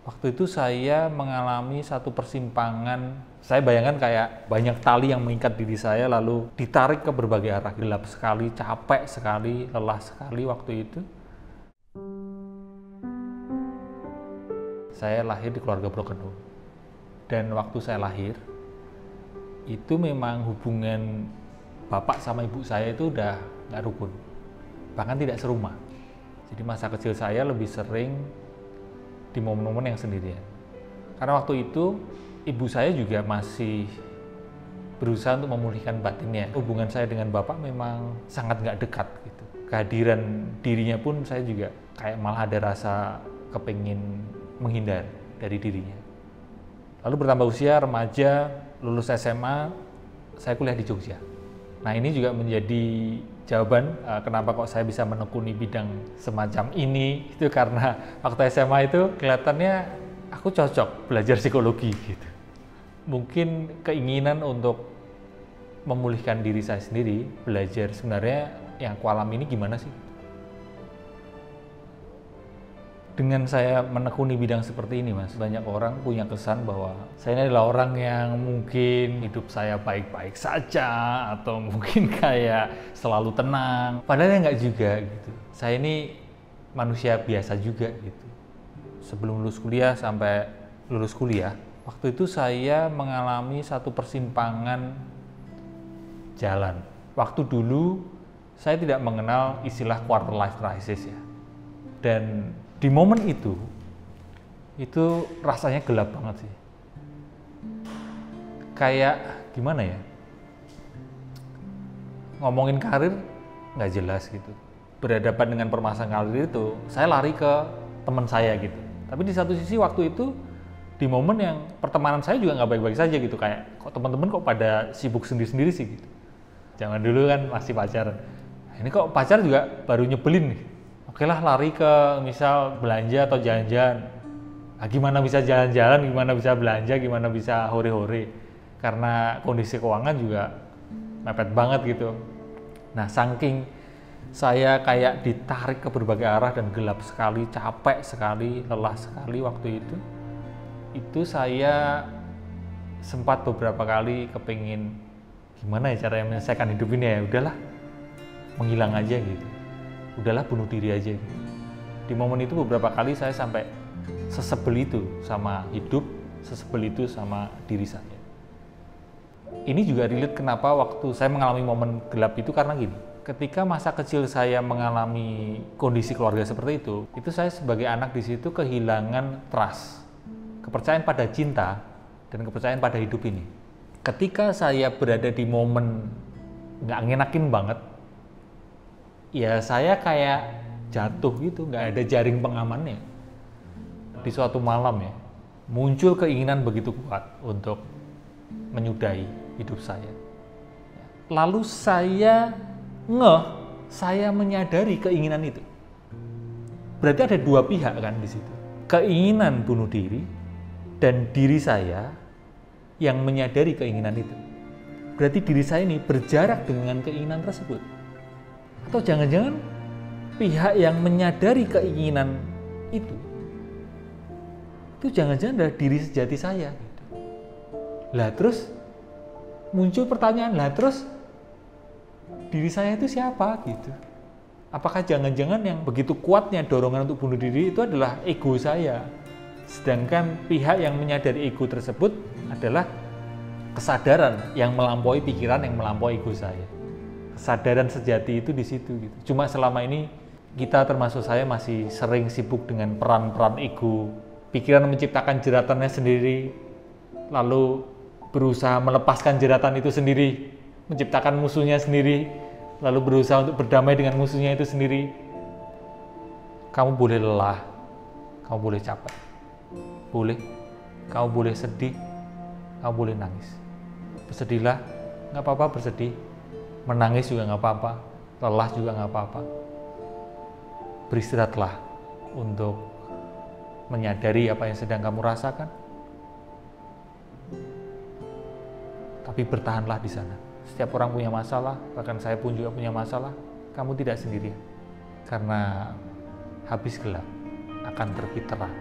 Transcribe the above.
Waktu itu saya mengalami satu persimpangan, saya bayangkan kayak banyak tali yang mengikat diri saya lalu ditarik ke berbagai arah. Gelap sekali, capek sekali, lelah sekali waktu itu. Saya lahir di keluarga broken home. Dan waktu saya lahir, itu memang hubungan bapak sama ibu saya itu udah nggak rukun. Bahkan tidak serumah. Jadi masa kecil saya lebih sering di momen-momen yang sendirian. Karena waktu itu ibu saya juga masih berusaha untuk memulihkan batinnya. Hubungan saya dengan bapak memang sangat nggak dekat gitu. Kehadiran dirinya pun saya juga kayak malah ada rasa kepingin menghindar dari dirinya. Lalu bertambah usia, remaja, lulus SMA, saya kuliah di Jogja. Nah ini juga menjadi jawaban kenapa kok saya bisa menekuni bidang semacam ini. Itu karena waktu SMA itu kelihatannya aku cocok belajar psikologi gitu. Mungkin keinginan untuk memulihkan diri saya sendiri, belajar sebenarnya yang aku alami ini gimana sih. Dengan saya menekuni bidang seperti ini, Mas, banyak orang punya kesan bahwa saya ini adalah orang yang mungkin hidup saya baik-baik saja atau mungkin kayak selalu tenang. Padahal enggak juga gitu. Saya ini manusia biasa juga gitu. Sebelum lulus kuliah sampai lulus kuliah, waktu itu saya mengalami satu persimpangan jalan. Waktu dulu saya tidak mengenal istilah quarter life crisis ya. Dan di momen itu rasanya gelap banget sih. Kayak gimana ya? Ngomongin karir nggak jelas gitu. Berhadapan dengan permasalahan karir itu, saya lari ke teman saya gitu. Tapi di satu sisi waktu itu di momen yang pertemanan saya juga nggak baik-baik saja gitu. Kayak kok teman-teman kok pada sibuk sendiri-sendiri sih gitu. Jangan dulu kan masih pacaran. Nah, ini kok pacar juga baru nyebelin nih. Oke lah lari ke misal belanja atau jalan-jalan. Nah, gimana bisa jalan-jalan, gimana bisa belanja, gimana bisa hore-hore. Karena kondisi keuangan juga mepet banget gitu. Nah saking saya kayak ditarik ke berbagai arah dan gelap sekali, capek sekali, lelah sekali waktu itu saya sempat beberapa kali kepingin gimana ya cara menyelesaikan hidup ini ya, udahlah menghilang aja gitu. Udahlah bunuh diri aja. Di momen itu beberapa kali saya sampai sesebel itu sama hidup, sesebel itu sama diri saya. Ini juga relate kenapa waktu saya mengalami momen gelap itu karena gini. Ketika masa kecil saya mengalami kondisi keluarga seperti itu saya sebagai anak di situ kehilangan trust, kepercayaan pada cinta dan kepercayaan pada hidup ini. Ketika saya berada di momen nggak ngenakin banget, ya saya kayak jatuh gitu, nggak ada jaring pengamannya. Di suatu malam ya, muncul keinginan begitu kuat untuk menyudahi hidup saya. Lalu saya menyadari keinginan itu. Berarti ada dua pihak kan di situ. Keinginan bunuh diri dan diri saya yang menyadari keinginan itu. Berarti diri saya ini berjarak dengan keinginan tersebut. Atau jangan-jangan pihak yang menyadari keinginan itu jangan-jangan adalah diri sejati saya gitu. Lah terus muncul pertanyaan, lah terus diri saya itu siapa gitu? Apakah jangan-jangan yang begitu kuatnya dorongan untuk bunuh diri itu adalah ego saya, sedangkan pihak yang menyadari ego tersebut adalah kesadaran yang melampaui pikiran, yang melampaui ego saya. Kesadaran sejati itu di situ gitu. Cuma selama ini kita termasuk saya masih sering sibuk dengan peran-peran ego. Pikiran menciptakan jeratannya sendiri, lalu berusaha melepaskan jeratan itu sendiri, menciptakan musuhnya sendiri, lalu berusaha untuk berdamai dengan musuhnya itu sendiri. Kamu boleh lelah, kamu boleh capek, boleh, kamu boleh sedih, kamu boleh nangis. Bersedihlah, nggak apa-apa bersedih. Menangis juga nggak apa-apa, lelah juga nggak apa-apa. Beristirahatlah untuk menyadari apa yang sedang kamu rasakan. Tapi bertahanlah di sana. Setiap orang punya masalah, bahkan saya pun juga punya masalah. Kamu tidak sendirian. Karena habis gelap akan terbit terang.